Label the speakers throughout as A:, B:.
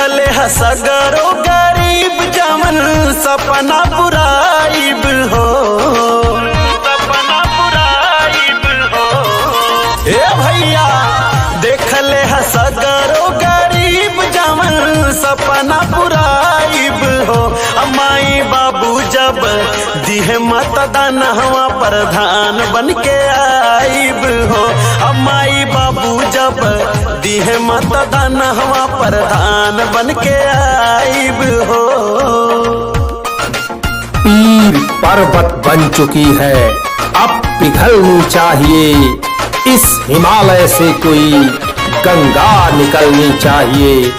A: देखले हसगरो गरीब जमन सपना पुराइब हो, सपना पुराइब हो। ए भैया देखले हसगरो गरीब जमन सपना पुराइब हो। माई बाबू जब दिहे मतदान हवा प्रधान बन के आइब हो। माई बाबू जब दिहे मतदान हवा प्रधान बन के आइब हो।
B: पीर पर्वत बन चुकी है, अब पिघलनी चाहिए। इस हिमालय से कोई गंगा निकलनी चाहिए।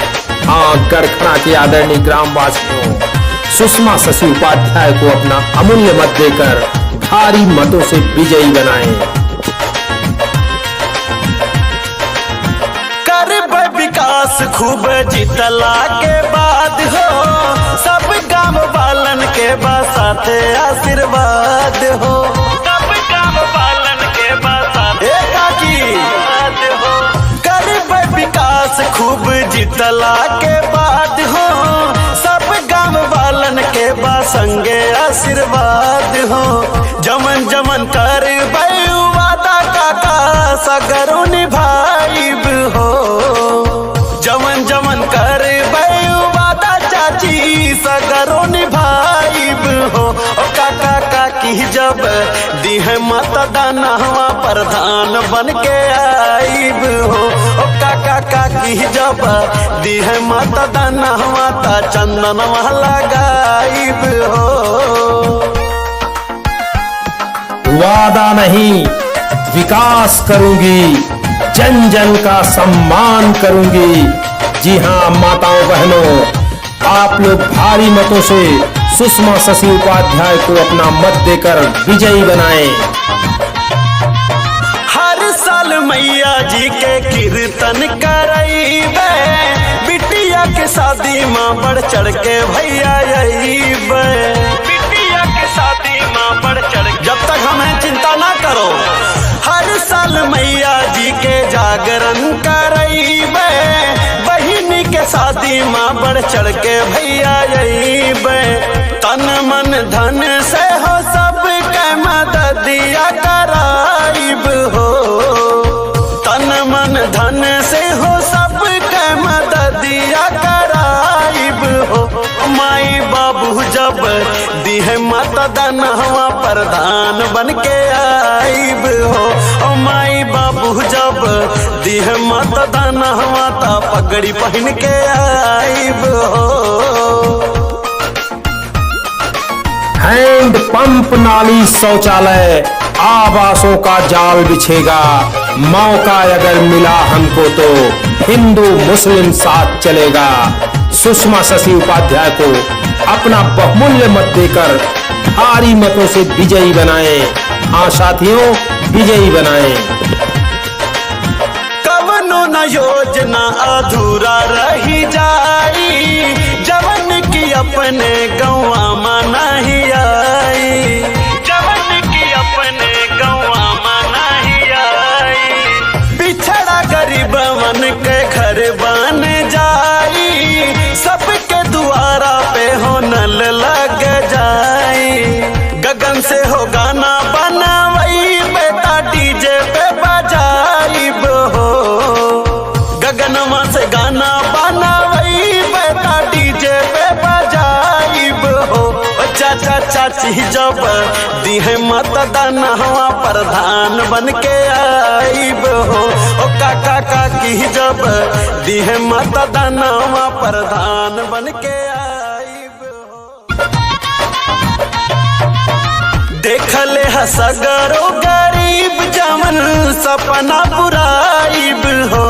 B: हाँ, गरखना के आदरणीय ग्रामवासियों, सुषमा शशि उपाध्याय को अपना अमूल्य मत देकर भारी मतों से विजयी बनाएं।
A: करब विकास खूब जितला के बाद हो, सब गांव वालन के साथे आशीर्वाद हो। सब गांव वालन के साथे आशीर्वाद हो। करब विकास खूब जितला के बाद हो, सब गांव वालन के संगे आशीर्वाद हो। जमन जमन कर वादा काका सगरो निभाइब हो। जमन जमन कर वादा चाची सगरो निभाइब हो। ओ काका काकी जब दिह मतदान हवा प्रधान बन के आइब हो। ओ काका काकी जब दिह मतदान हवा ता चंदन लगाइब हो।
B: वादा नहीं, विकास करूंगी, जन जन का सम्मान करूंगी। जी हाँ माताओं बहनों, आप लोग भारी मतों से सुषमा शशि उपाध्याय को अपना मत देकर विजयी बनाएं।
A: हर साल मैया जी के कीर्तन करइबे, बिटिया के शादी माँ बढ़ चढ़ के भैया अइबे। बिटिया के शादी माँ बढ़ चढ़, जब तक हमें चिंता ना करो। हर साल मैया जी के जागरण करइबे, बहिनी के शादी माँ बढ़ चढ़ के भैया अइबे। तन मन धन से हो सब के मददिया कराइब हो। तन मन धन से हो सब के मददिया कराइब हो। माई बाबू जब दिहे मतदान हवा प्रधान बन के आइब हो। ओ माई बाबू जब दिहे मतदान हवा ता पगड़ी पहन के आइब हो।
B: हैंड पंप, नाली, शौचालय, आवासों का जाल बिछेगा। मौका अगर मिला हमको तो हिंदू मुस्लिम साथ चलेगा। सुषमा शशि उपाध्याय को अपना बहुमूल्य मत देकर भारी मतों से विजयी बनाएं। हाँ साथियों, विजयी बनाएं।
A: कवनो न योजना अधूरा रही जाई, जवन की अपने गौवा में नहीं आई। जवन की अपने गौवा में नहीं आई। बिछड़ा गरीबवन के घर बन जाई, सबके दुआरा पे हो नल लग जाई। गगन से हो गाना बनावई, बेटा डीजे पे बजाइब हो। गगनमा से गाना बनावई, बेटा डीजे पे बजाइब हो। चाचा चाची जब दिहे मतदान हवा प्रधान बन के आइब हो। ओ काका काकी जब दिहे मतदान हवा प्रधान बन के आइब हो। देखले हसगरो गरीब जमन सपना पुराइब हो।